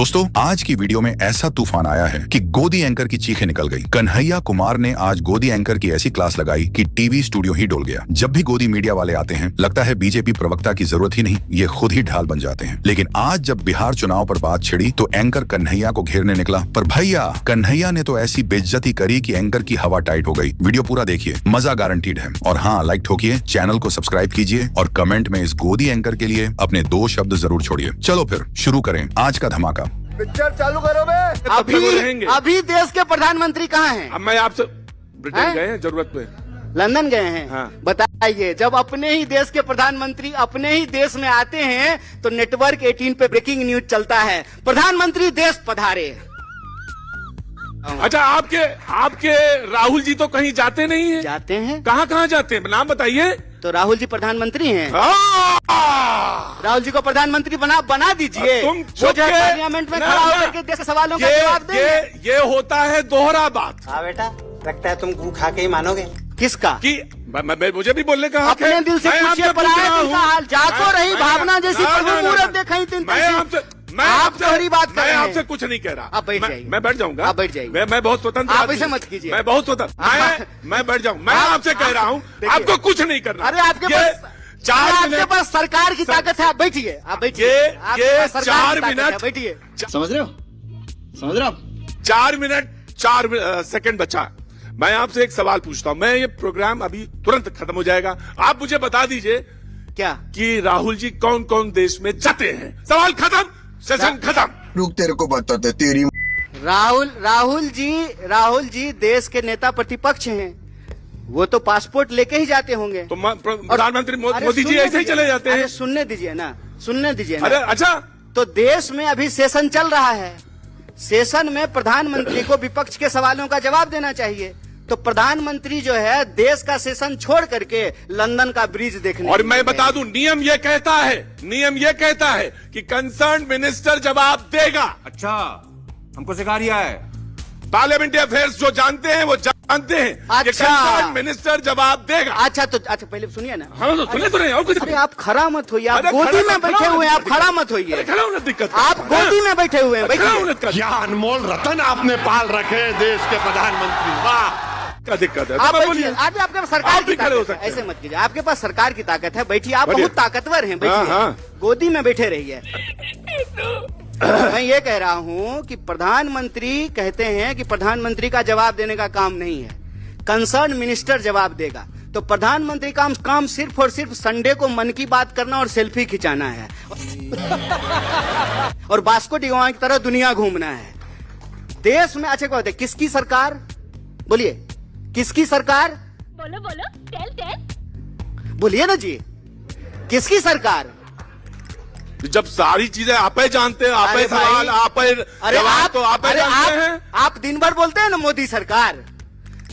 दोस्तों आज की वीडियो में ऐसा तूफान आया है कि गोदी एंकर की चीखें निकल गई। कन्हैया कुमार ने आज गोदी एंकर की ऐसी क्लास लगाई कि टीवी स्टूडियो ही डोल गया। जब भी गोदी मीडिया वाले आते हैं लगता है बीजेपी प्रवक्ता की जरूरत ही नहीं, ये खुद ही ढाल बन जाते हैं। लेकिन आज जब बिहार चुनाव पर बात छिड़ी तो एंकर कन्हैया को घेरने निकला, पर भैया कन्हैया ने तो ऐसी बेइज्जती करी कि एंकर की हवा टाइट हो गई। वीडियो पूरा देखिए, मजा गारंटीड है। और हाँ, लाइक ठोकिए, चैनल को सब्सक्राइब कीजिए और कमेंट में इस गोदी एंकर के लिए अपने 2 शब्द जरूर छोड़िए। चलो फिर शुरू करें आज का धमाका। पिक्चर चालू करो बे। अभी देश के प्रधानमंत्री कहाँ हैं? अब मैं आपसे ब्रिटेन गए हैं जरूरत पे, लंदन गए हैं। हाँ। बताइए, जब अपने ही देश के प्रधानमंत्री अपने ही देश में आते हैं तो नेटवर्क 18 पे ब्रेकिंग न्यूज चलता है, प्रधानमंत्री देश पधारे। अच्छा आपके राहुल जी तो कहीं जाते नहीं हैं? जाते हैं। कहाँ जाते हैं, नाम बताइए। तो राहुल जी प्रधानमंत्री हैं। राहुल जी को प्रधानमंत्री बना दीजिए। तुम वो जो है पार्लियामेंट में खड़ा होकर के देश के सवालों का जवाब देंगे। ये होता है दोहरा बात। हाँ बेटा, लगता है तुम गू खा के ही मानोगे। किसका? कि मुझे भी बोलने का हक है। अपने दिल से पूछिए, पराये दिल का हाल। जाको रही भावना जैसी प्रभु मूरत देखई तीन मैं आपसे कुछ नहीं कह रहा। आप बैठ जाइए। मैं बैठ जाऊंगा। आप बैठ जाइए। मैं बहुत स्वतंत्र। आप ऐसे मत कीजिए। मैं बहुत स्वतंत्र। मैं बैठ जाऊँ। मैं आपसे कह रहा हूँ, आपको कुछ नहीं करना। अरे आपके पास सरकार की ताकत है। आप बैठिए, आप बैठिए। ये 4 मिनट बैठिए। समझ रहे हो? 4 मिनट 4 सेकंड बचा। मैं आपसे एक सवाल पूछता हूँ। मैं ये प्रोग्राम अभी तुरंत खत्म हो जाएगा। आप मुझे बता दीजिए क्या कि राहुल जी कौन कौन देश में जाते हैं। सवाल खत्म, सेशन खत्म। रुक, तेरे को बताते तेरी। राहुल जी देश के नेता प्रतिपक्ष हैं, वो तो पासपोर्ट लेके ही जाते होंगे। तो प्रधानमंत्री मोदी जी ऐसे ही चले जाते हैं। सुनने दीजिए ना। अरे अच्छा, तो देश में अभी सेशन चल रहा है। सेशन में प्रधानमंत्री को विपक्ष के सवालों का जवाब देना चाहिए। तो प्रधानमंत्री जो है देश का सेशन छोड़ करके लंदन का ब्रिज देखने। और मैं बता दूं, नियम ये कहता है कि कंसर्न मिनिस्टर जवाब देगा। अच्छा, हमको सिखा रिया है। पार्लियामेंट्री अफेयर्स जो जानते हैं वो जानते हैं। अच्छा। कि कंसर्न मिनिस्टर जवाब देगा। अच्छा पहले सुनिए ना। हाँ तो सुने तो नहीं और कुछ। अरे आप खड़ा मत होइए, आप गोदी में बैठे हुए हैं, आप खड़ा मत होइए। खड़ा होने दिक्कत, आप गोदी में बैठे हुए हैं, बैठिए। क्या अनमोल रतन आपने पाल रखे हैं देश के प्रधानमंत्री। वाह, क्या दिक्कत है? आप बैठिए। आज आपके पास सरकार की खड़े हो ताकत है, सकते हैं। ऐसे मत कीजिए। आपके पास सरकार की ताकत है, बैठिए। आप बहुत ताकतवर हैं, बैठिए। गोदी में बैठे रहिए। मैं ये कह रहा हूँ कि प्रधानमंत्री कहते हैं कि प्रधानमंत्री का जवाब देने का काम नहीं है, कंसर्न मिनिस्टर जवाब देगा। तो प्रधानमंत्री का काम सिर्फ और सिर्फ संडे को मन की बात करना और सेल्फी खिंचाना है और बास्को डिगामा की तरह दुनिया घूमना है। देश में अच्छे को किसकी सरकार, बोलिए किसकी सरकार? बोलो टेल बोलिए ना जी, किसकी सरकार? जब सारी चीजें आप ही जानते हैं, आप ही सवाल, आप ही जवाब, तो आप ही जानते हैं। आप दिन भर बोलते हैं ना मोदी सरकार।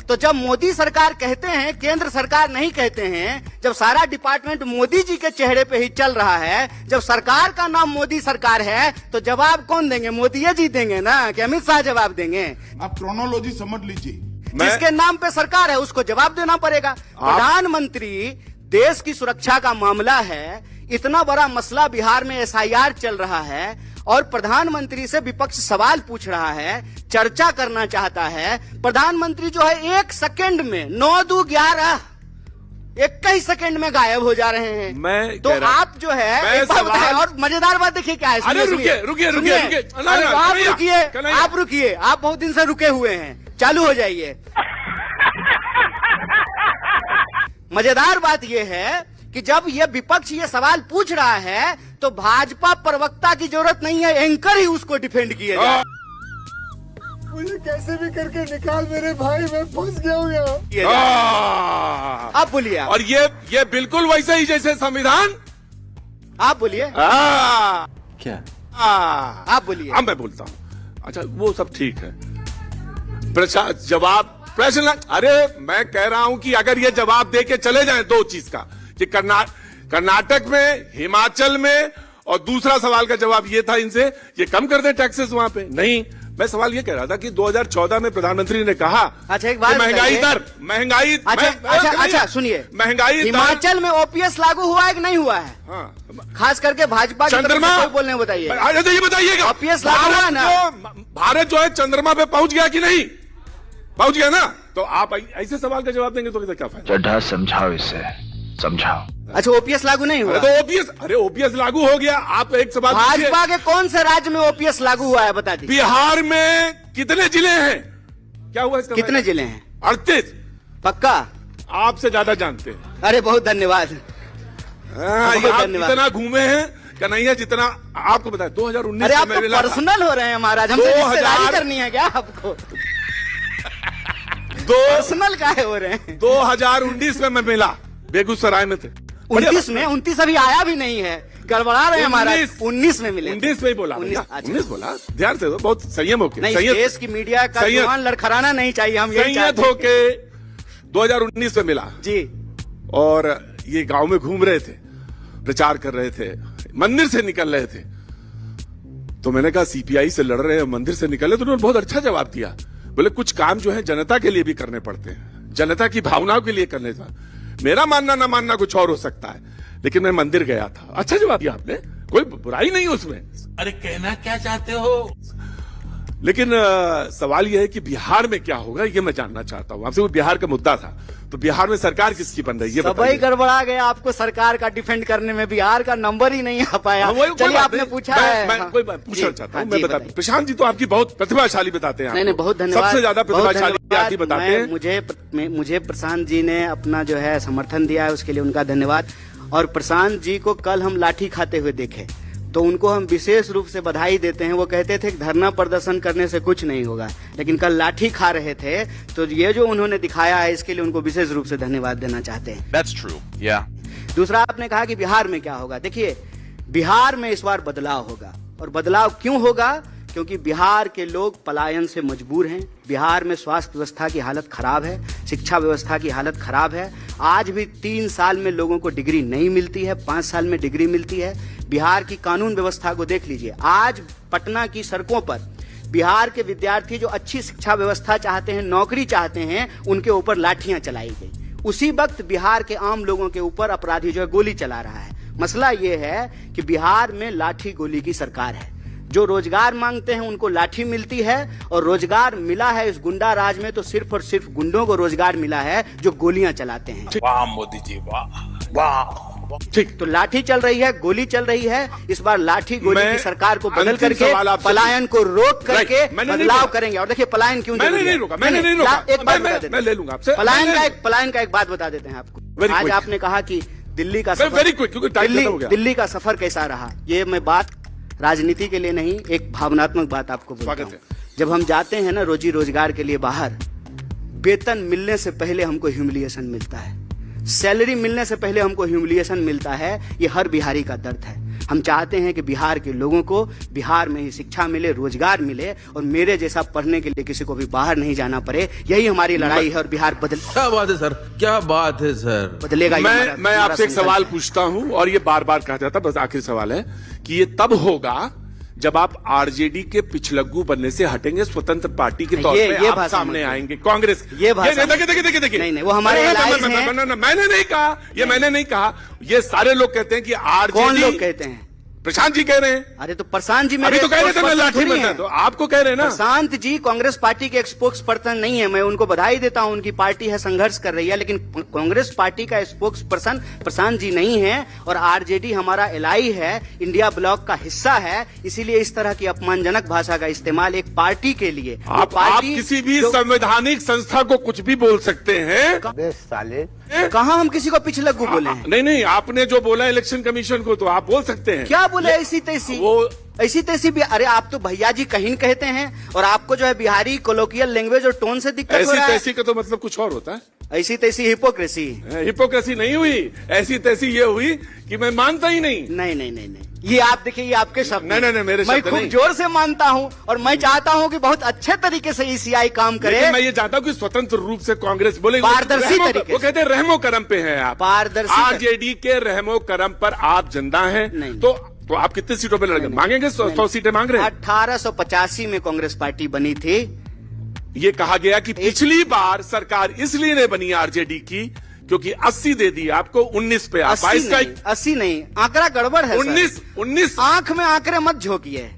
तो जब मोदी सरकार कहते हैं, केंद्र सरकार नहीं कहते हैं, जब सारा डिपार्टमेंट मोदी जी के चेहरे पे ही चल रहा है, जब सरकार का नाम मोदी सरकार है, तो जवाब कौन देंगे? मोदी जी देंगे ना, कि अमित शाह जवाब देंगे? आप क्रोनोलॉजी समझ लीजिए। जिसके नाम पे सरकार है उसको जवाब देना पड़ेगा। प्रधानमंत्री, देश की सुरक्षा का मामला है, इतना बड़ा मसला बिहार में SIR चल रहा है और प्रधानमंत्री से विपक्ष सवाल पूछ रहा है, चर्चा करना चाहता है। प्रधानमंत्री जो है 1 सेकंड में 9-2-11 21 सेकंड में गायब हो जा रहे हैं। मैं तो आप जो है एक बात बताएं, और मजेदार बात देखिए क्या है। अरे रुकिए। आप रुकिए, आप बहुत दिन से रुके हुए हैं, चालू हो जाइए। मजेदार बात यह है कि जब ये विपक्ष ये सवाल पूछ रहा है तो भाजपा प्रवक्ता की जरूरत नहीं है, एंकर ही उसको डिफेंड किए जाए। मुझे कैसे भी करके निकाल मेरे भाई, मैं फंस गया हूँ यहाँ। आप बोलिए। और ये बिल्कुल वैसे ही जैसे संविधान। आप बोलिए। क्या? आप बोलिए। अब मैं बोलता हूँ। अच्छा वो सब ठीक है, प्रश्न। अरे मैं कह रहा हूं कि अगर ये जवाब दे के चले जाएं 2 चीज का, कि कर्नाटक में, हिमाचल में, और दूसरा सवाल का जवाब ये था इनसे, ये कम कर दे टैक्सेस वहां पे। नहीं, मैं सवाल ये कह रहा था कि 2014 में प्रधानमंत्री ने कहा अच्छा, एक बात कि महंगाई बताइए। दर महंगाई अच्छा सुनिए, महंगाई दर हिमाचल में ओपीएस लागू हुआ है कि नहीं हुआ है? हाँ, खास करके भाजपा की तरफ से चंद्रमा कोई बोलने बताइए। अरे तो ये बताइएगा OPS लागू हुआ ना? भारत जो है चंद्रमा पे पहुंच गया कि नहीं पहुंच गया ना? तो आप ऐसे सवाल का जवाब देंगे तो क्या फायदा? चड्ढा समझाओ इसे, समझाओ। अच्छा, ओपीएस लागू नहीं हुआ? तो ओपीएस लागू हो गया। आप एक सवाल पूछिए, भाजपा के कौन से राज्य में ओपीएस लागू हुआ है बता दीजिए। बिहार में कितने जिले हैं? क्या हुआ इसका? कितने जिले हैं? 38। पक्का? आपसे ज्यादा जानते हैं। अरे बहुत धन्यवाद। आप इतना घूमे हैं कन्हैया जितना आपको बताया। 2019 अरे आप में तो मिला था। पर्सनल हो रहे हैं महाराज, हमसे 2000 रिश्तेदारी करनी है क्या आपको? पर्सनल काहे हो रहे हैं? 2019 में मैं मिला, बेगूसराय में थे। 29 अभी आया भी नहीं है, गड़बड़ा रहे हैं महाराज। 19 में मिले। 19 में ही बोला। 19 बोला, ध्यान से दो, बहुत संयम होके। नहीं, देश की मीडिया का जुबान लड़खड़ाना नहीं चाहिए, हम यही चाहते हैं। होके 2019 में मिला जी। और ये गांव में घूम रहे थे, प्रचार कर रहे थे, मंदिर से निकल रहे थे। तो मैंने कहा सीपीआई से लड़ रहे हैं, मंदिर से निकल रहे। तो उन्होंने बहुत अच्छा जवाब दिया। बोले कुछ काम जो है जनता के लिए भी करने पड़ते हैं, जनता की भावनाओं के लिए करने था। मेरा मानना ना मानना कुछ और हो सकता है, लेकिन मैं मंदिर गया था। अच्छा जवाब दिया आपने, कोई बुराई नहीं उसमें। अरे कहना क्या चाहते हो? लेकिन सवाल यह है कि बिहार में क्या होगा, ये मैं जानना चाहता हूँ आपसे। वो बिहार का मुद्दा था, तो बिहार में सरकार किसकी बन रही है? सबई गड़बड़ा गया आपको सरकार का डिफेंड करने में, बिहार का नंबर ही नहीं आ पाया। चलिए आपने पूछा है। मैं कोई बात पूछना चाहता हूँ, मैं बता। प्रशांत जी तो आपकी बहुत प्रतिभाशाली बताते हैं। नहीं, बहुत धन्यवाद। सबसे ज्यादा प्रतिभाशाली आप ही बताते हैं। मुझे प्रशांत जी ने अपना जो है समर्थन दिया है, उसके लिए उनका धन्यवाद। और प्रशांत जी को कल हम लाठी खाते हुए देखे तो उनको हम विशेष रूप से बधाई देते हैं। वो कहते थे कि धरना प्रदर्शन करने से कुछ नहीं होगा, लेकिन कल लाठी खा रहे थे, तो ये जो उन्होंने दिखाया है इसके लिए उनको विशेष रूप से धन्यवाद देना चाहते हैं। That's true, yeah. दूसरा, आपने कहा कि बिहार में क्या होगा। देखिए, बिहार में इस बार बदलाव होगा। और बदलाव क्यों होगा? क्योंकि बिहार के लोग पलायन से मजबूर हैं। बिहार में स्वास्थ्य व्यवस्था की हालत खराब है, शिक्षा व्यवस्था की हालत खराब है। आज भी 3 साल में लोगों को डिग्री नहीं मिलती है, 5 साल में डिग्री मिलती है। बिहार की कानून व्यवस्था को देख लीजिए। आज पटना की सड़कों पर बिहार के विद्यार्थी जो अच्छी शिक्षा व्यवस्था चाहते हैं, नौकरी चाहते हैं, उनके ऊपर लाठियां चलाई गई। उसी वक्त बिहार के आम लोगों के ऊपर अपराधी जो है गोली चला रहा है। मसला ये है कि बिहार में लाठी गोली की सरकार है। जो रोजगार मांगते हैं उनको लाठी मिलती है, और रोजगार मिला है इस गुंडा राज में तो सिर्फ और सिर्फ गुंडों को रोजगार मिला है जो गोलियां चलाते हैं। वाह मोदी जी, वाह वाह। ठीक, तो लाठी चल रही है, गोली चल रही है। इस बार लाठी गोली की सरकार को बदल करके पलायन को रोक करके बदलाव करेंगे। और देखिए पलायन क्यों मैंने नहीं रोका, मैंने नहीं रोका। एक बात बता देते मैं ले लूंगा आपसे। पलायन का एक बात बता देते हैं आपको। आज आपने कहा कि दिल्ली का वेरी क्विक, क्योंकि टाइम खत्म हो गया। दिल्ली का सफर कैसा रहा, ये मैं बात राजनीति के लिए नहीं, एक भावनात्मक बात आपको बोलता हूं। जब हम जाते हैं ना रोजी रोजगार के लिए बाहर, वेतन मिलने से पहले हमको ह्यूमिलिएशन मिलता है, सैलरी मिलने से पहले हमको ह्यूमिलिएशन मिलता है। ये हर बिहारी का दर्द है। हम चाहते हैं कि बिहार के लोगों को बिहार में ही शिक्षा मिले, रोजगार मिले, और मेरे जैसा पढ़ने के लिए किसी को भी बाहर नहीं जाना पड़े। यही हमारी लड़ाई है, और बिहार क्या बात है सर, क्या बात है सर, बदलेगा। मैं आपसे एक सवाल पूछता हूं, और ये बार बार कहा जाता, बस आखिरी सवाल है कि ये तब होगा जब आप आरजेडी के पिछलग्गू बनने से हटेंगे, स्वतंत्र पार्टी के तौर पे आप सामने आएंगे। कांग्रेस देखिए, नहीं, वो हमारे मैंने नहीं कहा, ये मैंने नहीं कहा। ये सारे लोग कहते हैं कि आरजेडी। कौन लोग कहते हैं? प्रशांत जी कह रहे हैं। अरे तो प्रशांत जी अभी तो कह रहे थे मैं लाठी में, तो आपको कह रहे हैं ना। प्रशांत जी कांग्रेस पार्टी के स्पोक्स पर्सन नहीं है। मैं उनको बधाई देता हूं, उनकी पार्टी है, संघर्ष कर रही है, लेकिन कांग्रेस पार्टी का स्पोक्स पर्सन प्रशांत जी नहीं है। और आरजेडी हमारा एलआई है, इंडिया ब्लॉक का हिस्सा है। इसीलिए इस तरह की अपमानजनक भाषा का इस्तेमाल एक पार्टी के लिए, आप किसी भी संवैधानिक संस्था को कुछ भी बोल सकते हैं। कहाँ हम किसी को पिछलग्गू बोले हैं? नहीं, आपने जो बोला इलेक्शन कमीशन को, तो आप बोल सकते हैं। क्या बोले? ऐसी तैसी भी। अरे आप तो भैया जी कहीं कहते हैं, और आपको जो है बिहारी कोलोकियल लैंग्वेज और टोन से दिक्कत हो रहा है। ऐसी तैसी का तो मतलब कुछ और होता है। ऐसी तैसी हिपोक्रेसी नहीं हुई, ऐसी तैसी ये हुई कि मैं मानता ही नहीं। नहीं, ये आप देखिए, ये आपके शब्द। नहीं, मेरे शब्द मैं खूब जोर से मानता हूं, और मैं चाहता हूं कि बहुत अच्छे तरीके से ईसीआई काम करे। मैं ये चाहता हूं कि स्वतंत्र रूप से कांग्रेस बोले, पारदर्शी तरीके। वो कहते हैं रहमो करम पे हैं आप, पारदर्शी। आरजेडी के रहमो करम पर आप जिंदा हैं। नहीं। तो तो आप कितनी सीटों पे लड़ेंगे? मांगेंगे 100 सीटें मांग रहे हैं। 1885 में कांग्रेस पार्टी बनी थी। ये कहा गया कि पिछली बार सरकार इसलिए नहीं बनी आरजेडी की क्योंकि 80 दे दी आपको, 19 पे आप 22 का 80 नहीं, आंकड़ा गड़बड़ है। 19 आंख में आंकड़े मत झोंकिए।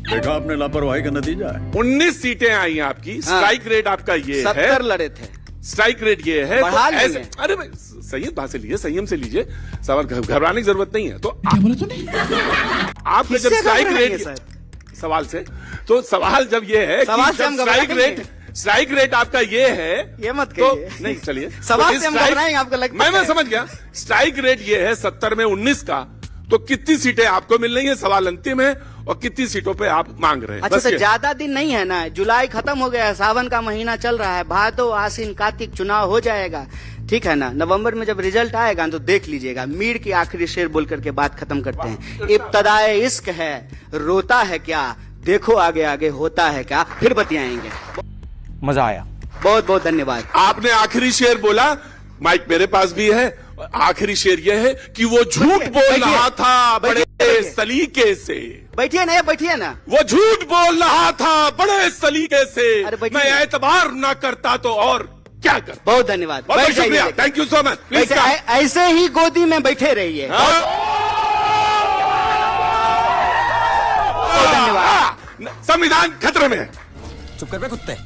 देखा आपने लापरवाही का नतीजा है। 19 सीटें आई आपकी, स्ट्राइक रेट आपका ये है। 70 लड़े थे, स्ट्राइक रेट ये है। बढ़ा तो ऐसे, अरे भाई सही बात से लीजिए, संयम से लीजिए, सवाल घबराने की जरूरत नहीं है। तो आपने जब स्ट्राइक रेट, सवाल से, तो सवाल जब ये है कि स्ट्राइक रेट आपका ये है, ये मत तो कहिए। नहीं चलिए, सवाल से हम घबराएंगे, आपको लगता है? मैं समझ गया। स्ट्राइक रेट ये है 70 में 19 का, तो कितनी सीटें आपको मिल रही है, सवाल अंतिम है, और कितनी सीटों पे आप मांग रहे हैं। अच्छा, बस तो ये। ज्यादा दिन नहीं है ना, जुलाई खत्म हो गया है, सावन का महीना चल रहा है, भादो आसीन कार्तिक चुनाव हो जाएगा, ठीक है ना। नवंबर में जब रिजल्ट आएगा तो देख लीजिएगा। मीर की आखिरी शेर बोल करके बात खत्म करते हैं। इब्तदाए इश्क है, रोता है क्या, देखो आगे आगे होता है क्या, फिर बतियाएंगे। मजा आया। बहुत बहुत धन्यवाद। आपने आखिरी शेर बोला, माइक मेरे पास भी है। आखिरी शेर यह है कि वो झूठ बोल रहा था बड़े सलीके से। बैठिए ना, बैठिए ना। वो झूठ बोल रहा था बड़े सलीके से, अरे बैठिए। मैं एतबार ना करता तो और क्या कर। बहुत धन्यवाद, बहुत बैठ जाइए। शुक्रिया, thank you so much. Please ऐसे ही गोदी में बैठे रहिए। धन्यवाद। संविधान खतरे में है। चुप कर बे कुत्ते।